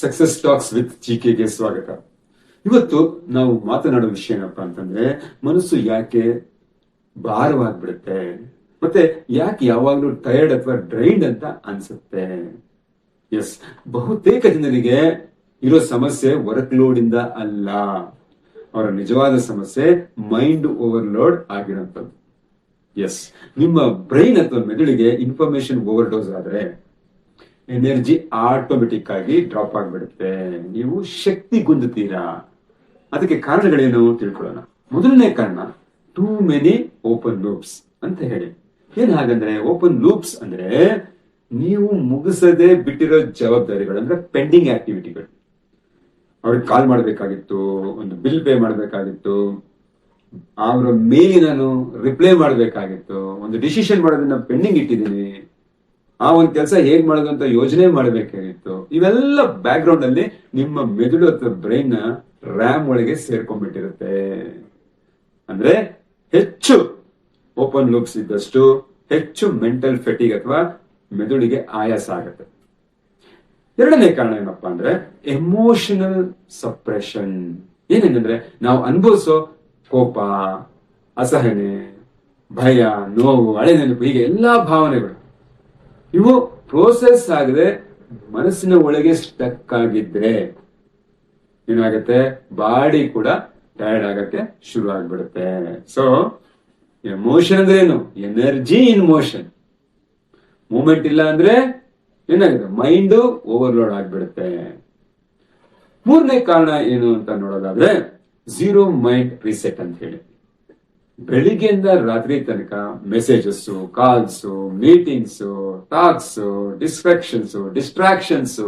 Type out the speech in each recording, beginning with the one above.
Success talks with ಜಿಕೆಗೆ ಸ್ವಾಗತ. ಇವತ್ತು ನಾವು ಮಾತನಾಡೋ ವಿಷಯ ಏನಪ್ಪಾ ಅಂತಂದ್ರೆ, ಮನಸ್ಸು ಯಾಕೆ ಭಾರವಾಗ್ಬಿಡುತ್ತೆ ಮತ್ತೆ ಯಾಕೆ ಯಾವಾಗ್ಲೂ ಟಯರ್ಡ್ ಅಥವಾ ಡ್ರೈನ್ಡ್ ಅಂತ ಅನ್ಸುತ್ತೆ. ಎಸ್, ಬಹುತೇಕ ಜನರಿಗೆ ಇರೋ ಸಮಸ್ಯೆ ವರ್ಕ್ ಲೋಡ್ ಇಂದ ಅಲ್ಲ, ಅವರ ನಿಜವಾದ ಸಮಸ್ಯೆ ಮೈಂಡ್ ಓವರ್ಲೋಡ್ ಆಗಿರೋಂಥದ್ದು. ಎಸ್, ನಿಮ್ಮ ಬ್ರೈನ್ ಅಥವಾ ಮೆದುಳಿಗೆ ಇನ್ಫಾರ್ಮೇಶನ್ ಓವರ್ ಡೋಸ್ ಆದ್ರೆ ಎನರ್ಜಿ ಆಟೋಮೆಟಿಕ್ ಆಗಿ ಡ್ರಾಪ್ ಆಗ್ಬಿಡುತ್ತೆ, ನೀವು ಶಕ್ತಿ ಗುಂದುತ್ತೀರಾ. ಅದಕ್ಕೆ ಕಾರಣಗಳೇನು ತಿಳ್ಕೊಳ್ಳೋಣ. ಮೊದಲನೇ ಕಾರಣ, ಟೂ ಮೆನಿ ಓಪನ್ ಲೂಪ್ಸ್ ಅಂತ ಹೇಳಿ. ಏನ್ ಹಾಗಂದ್ರೆ, ಓಪನ್ ಲೂಪ್ಸ್ ಅಂದ್ರೆ ನೀವು ಮುಗಿಸದೆ ಬಿಟ್ಟಿರೋ ಜವಾಬ್ದಾರಿಗಳು, ಅಂದ್ರೆ ಪೆಂಡಿಂಗ್ ಆಕ್ಟಿವಿಟಿಗಳು. ಅವ್ರಿಗೆ ಕಾಲ್ ಮಾಡ್ಬೇಕಾಗಿತ್ತು, ಒಂದು ಬಿಲ್ ಪೇ ಮಾಡ್ಬೇಕಾಗಿತ್ತು, ಅವರ ಮೇಲಿ ನಾನು ರಿಪ್ಲೈ ಮಾಡ್ಬೇಕಾಗಿತ್ತು, ಒಂದು ಡಿಸಿಷನ್ ಮಾಡೋದನ್ನ ಪೆಂಡಿಂಗ್ ಇಟ್ಟಿದ್ದೀನಿ, ಆ ಒಂದು ಕೆಲಸ ಹೇಗ್ ಮಾಡೋದು ಅಂತ ಯೋಜನೆ ಮಾಡಬೇಕಾಗಿತ್ತು. ಇವೆಲ್ಲ ಬ್ಯಾಕ್ ಗ್ರೌಂಡ್ ಅಲ್ಲಿ ನಿಮ್ಮ ಮೆದುಳು ಅಥವಾ ಬ್ರೈನ್ ರ್ಯಾಮ್ ಒಳಗೆ ಸೇರ್ಕೊಂಡ್ಬಿಟ್ಟಿರುತ್ತೆ. ಅಂದ್ರೆ ಹೆಚ್ಚು ಓಪನ್ ಲೂಪ್ಸ್ ಇದ್ದಷ್ಟು ಹೆಚ್ಚು ಮೆಂಟಲ್ ಫೆಟಿಗ್ ಅಥವಾ ಮೆದುಳಿಗೆ ಆಯಾಸ ಆಗುತ್ತೆ. ಎರಡನೇ ಕಾರಣ ಏನಪ್ಪಾ ಅಂದ್ರೆ, ಎಮೋಷನಲ್ ಸಪ್ರೆಷನ್. ಏನೇನಂದ್ರೆ, ನಾವು ಅನುಭವಿಸೋ ಕೋಪ, ಅಸಹನೆ, ಭಯ, ನೋವು, ಹಳೆ ನೆನಪು, ಹೀಗೆ ಎಲ್ಲಾ ಭಾವನೆಗಳು ಇವು ಪ್ರೋಸೆಸ್ ಆಗದೆ ಮನಸ್ಸಿನ ಒಳಗೆ ಸ್ಟಕ್ ಆಗಿದ್ರೆ ಏನಾಗುತ್ತೆ, ಬಾಡಿ ಕೂಡ ಟಯರ್ಡ್ ಆಗಕ್ಕೆ ಶುರು ಆಗ್ಬಿಡುತ್ತೆ. ಸೊ ಎಮೋಷನ್ ಅಂದ್ರೆ ಏನು? Energy in motion. ಮೂವ್ಮೆಂಟ್ ಇಲ್ಲ ಅಂದ್ರೆ ಏನಾಗುತ್ತೆ, ಮೈಂಡ್ ಓವರ್ಲೋಡ್ ಆಗ್ಬಿಡುತ್ತೆ. ಮೂರನೇ ಕಾರಣ ಏನು ಅಂತ ನೋಡೋದಾದ್ರೆ, ಝೀರೋ ಮೈಂಡ್ ರಿಸೆಟ್ ಅಂತ ಹೇಳಿ. ಬೆಳಿಗ್ಗೆಯಿಂದ ರಾತ್ರಿ ತನಕ messages, calls, meetings, talks, distractions,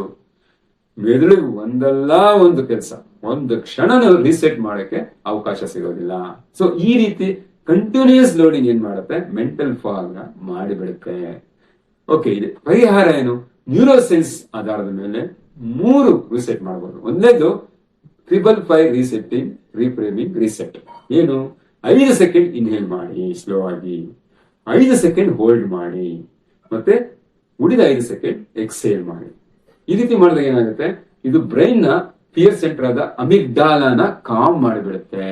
ಮೆದುಳಿಗೆ ಒಂದಲ್ಲ ಒಂದು ಕೆಲಸ, ಒಂದು ಕ್ಷಣ ರೀಸೆಟ್ ಮಾಡಕ್ಕೆ ಅವಕಾಶ ಸಿಗೋದಿಲ್ಲ. ಸೊ ಈ ರೀತಿ ಕಂಟಿನ್ಯೂಸ್ ಲೋಡಿಂಗ್ ಏನ್ ಮಾಡುತ್ತೆ, ಮೆಂಟಲ್ ಫಾಗ್ ಮಾಡಿಬಿಡುತ್ತೆ. ಓಕೆ, ಇದೆ ಪರಿಹಾರ ಏನು? ನ್ಯೂರೋಸೈನ್ಸ್ ಆಧಾರದ ಮೇಲೆ 3 ರೀಸೆಟ್ ಮಾಡಬಹುದು. ಒಂದೇದು 555 ರೀಸೆಟ್ಟಿಂಗ್, ರೀಫ್ರೇಮಿಂಗ್, ರೀಸೆಟ್. ಏನು? 5 ಸೆಕೆಂಡ್ ಇನ್ಹೇಲ್ ಮಾಡಿ ಸ್ಲೋ ಆಗಿ, 5 ಸೆಕೆಂಡ್ ಹೋಲ್ಡ್ ಮಾಡಿ, ಮತ್ತೆ ಉಳಿದ 5 ಸೆಕೆಂಡ್ ಎಕ್ಸೇಲ್ ಮಾಡಿ. ಈ ರೀತಿ ಮಾಡಿದಾಗ ಏನಾಗುತ್ತೆ, ಇದು ಬ್ರೈನ್ ನ ಫಿಯರ್ ಸೆಂಟರ್ ಆದ ಅಮಿಗ್ಡಾಲಾನ ಕಾಮ್ ಮಾಡಿಬಿಡುತ್ತೆ.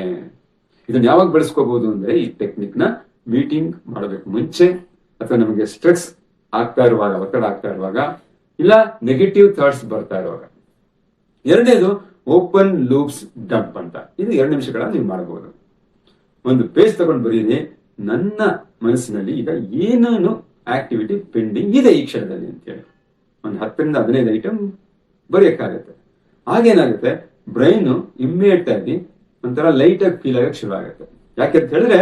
ಇದನ್ನ ಯಾವಾಗ ಬಳಸ್ಕೋಬಹುದು ಅಂದ್ರೆ, ಈ ಟೆಕ್ನಿಕ್ ನ ಮೀಟಿಂಗ್ ಮಾಡೋದಕ್ಕೆ ಮುಂಚೆ, ಅಥವಾ ನಮಗೆ ಸ್ಟ್ರೆಸ್ ಆಗ್ತಾ ಇರುವಾಗ, ಒತ್ತಡ ಆಗ್ತಾ ಇರುವಾಗ, ಇಲ್ಲ ನೆಗೆಟಿವ್ ಥಾಟ್ಸ್ ಬರ್ತಾ ಇರುವಾಗ. ಎರಡನೇದು ಓಪನ್ ಲೂಪ್ಸ್ ಡಂಪ್ ಅಂತ. ಇದು 2 ನಿಮಿಷಗಳ ನೀವು ಮಾಡಬಹುದು. ಒಂದು ಪೇಜ್ ತಗೊಂಡು ಬರೀರಿ, ನನ್ನ ಮನಸ್ಸಿನಲ್ಲಿ ಈಗ ಏನೇನು ಆಕ್ಟಿವಿಟಿ ಪೆಂಡಿಂಗ್ ಇದೆ ಈ ಕ್ಷಣದಲ್ಲಿ ಅಂತೇಳಿ ಒಂದು 10 ರಿಂದ 15 ಐಟಮ್ ಬರೆಯಕ್ಕಾಗತ್ತೆ. ಆಗೇನಾಗುತ್ತೆ, ಬ್ರೈನ್ ಇಮ್ಮಿಡಿಯೇಟ್ ಆಗಿ ಒಂಥರ ಲೈಟ್ ಆಗಿ ಫೀಲ್ ಆಗಕ್ಕೆ ಶುರು ಆಗುತ್ತೆ. ಯಾಕೆಂತ ಹೇಳಿದ್ರೆ,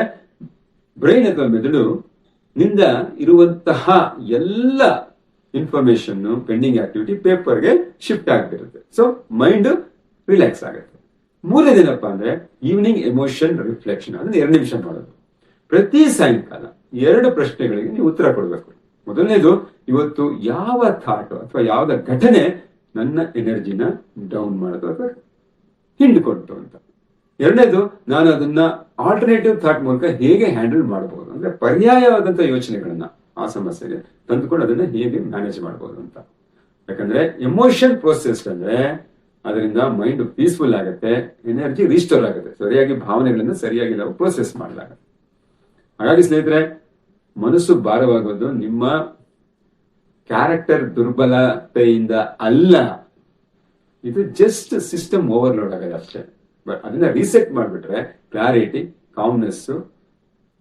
ಬ್ರೈನ್ ಅಥವಾ ಮೆದುಳು ನಿಂದ ಇರುವಂತಹ ಎಲ್ಲ ಇನ್ಫಾರ್ಮೇಶನ್, ಪೆಂಡಿಂಗ್ ಆಕ್ಟಿವಿಟಿ ಪೇಪರ್ಗೆ ಶಿಫ್ಟ್ ಆಗ್ತಿರುತ್ತೆ. ಸೊ ಮೈಂಡ್ ರಿಲ್ಯಾಕ್ಸ್ ಆಗುತ್ತೆ. ಮೂರನೇದೇನಪ್ಪ ಅಂದ್ರೆ, ಈವ್ನಿಂಗ್ ಎಮೋಷನ್ ರಿಫ್ಲೆಕ್ಷನ್. ಅದನ್ನ 2 ನಿಮಿಷ ಮಾಡೋದು. ಪ್ರತಿ ಸಾಯಂಕಾಲ 2 ಪ್ರಶ್ನೆಗಳಿಗೆ ನೀವು ಉತ್ತರ ಕೊಡಬೇಕು. ಮೊದಲನೇದು, ಇವತ್ತು ಯಾವ ಥಾಟ್ ಅಥವಾ ಯಾವ್ದ ಘಟನೆ ನನ್ನ ಎನರ್ಜಿನ ಡೌನ್ ಮಾಡೋದು ಅಥವಾ ಹಿಂಡ್ಕೊಟ್ಟು ಅಂತ. ಎರಡನೇದು, ನಾನು ಅದನ್ನ ಆಲ್ಟರ್ನೇಟಿವ್ ಥಾಟ್ ಮೂಲಕ ಹೇಗೆ ಹ್ಯಾಂಡಲ್ ಮಾಡಬಹುದು, ಅಂದ್ರೆ ಪರ್ಯಾಯವಾದಂತ ಯೋಚನೆಗಳನ್ನ ಆ ಸಮಸ್ಯೆಗೆ ತಂದುಕೊಂಡು ಅದನ್ನ ಹೇಗೆ ಮ್ಯಾನೇಜ್ ಮಾಡಬಹುದು ಅಂತ. ಯಾಕಂದ್ರೆ ಎಮೋಷನ್ ಪ್ರೋಸೆಸ್ ಅಂದ್ರೆ ಅದರಿಂದ ಮೈಂಡ್ ಪೀಸ್ಫುಲ್ ಆಗುತ್ತೆ, ಎನರ್ಜಿ ರಿಸ್ಟೋರ್ ಆಗುತ್ತೆ, ಸರಿಯಾಗಿ ಭಾವನೆಗಳನ್ನ ಸರಿಯಾಗಿ ನಾವು ಪ್ರೋಸೆಸ್ ಮಾಡಿದಾಗ. ಹಾಗಾಗಿ ಸ್ನೇಹಿತರೆ, ಮನಸ್ಸು ಭಾರವಾಗೋದು ನಿಮ್ಮ ಕ್ಯಾರೆಕ್ಟರ್ ದುರ್ಬಲತೆಯಿಂದ ಅಲ್ಲ, ಇದು ಜಸ್ಟ್ ಸಿಸ್ಟಮ್ ಓವರ್ಲೋಡ್ ಆಗೋದು ಅಷ್ಟೇ. ಬಟ್ ಅದನ್ನ ರೀಸೆಟ್ ಮಾಡಿಬಿಟ್ರೆ ಕ್ಲಾರಿಟಿ, ಕಾಮ್ನೆಸ್,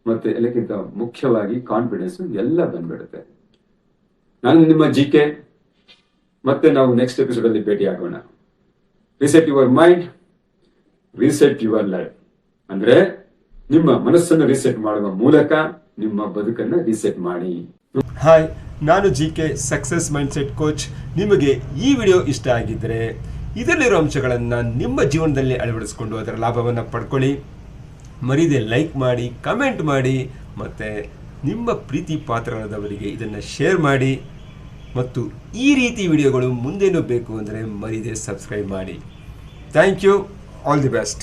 ಮತ್ತೆ ಎಲ್ಲಕ್ಕಿಂತ ಮುಖ್ಯವಾಗಿ ಕಾನ್ಫಿಡೆನ್ಸ್ ಎಲ್ಲ ಬಂದ್ಬಿಡುತ್ತೆ. ನಾನು ನಿಮ್ಮ ಜಿಕೆ, ಮತ್ತೆ ನಾವು ನೆಕ್ಸ್ಟ್ ಎಪಿಸೋಡ್ ಅಲ್ಲಿ ಭೇಟಿ ಆಗೋಣ. Reset your mind, reset your life. ಅಂದ್ರೆ ನಿಮ್ಮ ಮನಸ್ಸನ್ನು ರಿಸೆಟ್ ಮಾಡುವ ಮೂಲಕ ನಿಮ್ಮ ಬದುಕನ್ನು ರಿಸೆಟ್ ಮಾಡಿ. ಹಾಯ್, ನಾನು ಜಿಕೆ, ಸಕ್ಸಸ್ ಮೈಂಡ್ಸೆಟ್ ಕೋಚ್. ನಿಮಗೆ ಈ ವಿಡಿಯೋ ಇಷ್ಟ ಆಗಿದ್ದರೆ ಇದರಲ್ಲಿರೋ ಅಂಶಗಳನ್ನು ನಿಮ್ಮ ಜೀವನದಲ್ಲಿ ಅಳವಡಿಸಿಕೊಂಡು ಅದರ ಲಾಭವನ್ನು ಪಡ್ಕೊಳ್ಳಿ. ಮರೀದೆ ಲೈಕ್ ಮಾಡಿ, ಕಮೆಂಟ್ ಮಾಡಿ, ಮತ್ತು ನಿಮ್ಮ ಪ್ರೀತಿ ಪಾತ್ರರಾದವರಿಗೆ ಇದನ್ನು ಶೇರ್ ಮಾಡಿ. ಮತ್ತು ಈ ರೀತಿ ವಿಡಿಯೋಗಳು ಮುಂದೇನೂ ಬೇಕು ಅಂದರೆ ಮರೀದೆ ಸಬ್ಸ್ಕ್ರೈಬ್ ಮಾಡಿ. Thank you. All the best.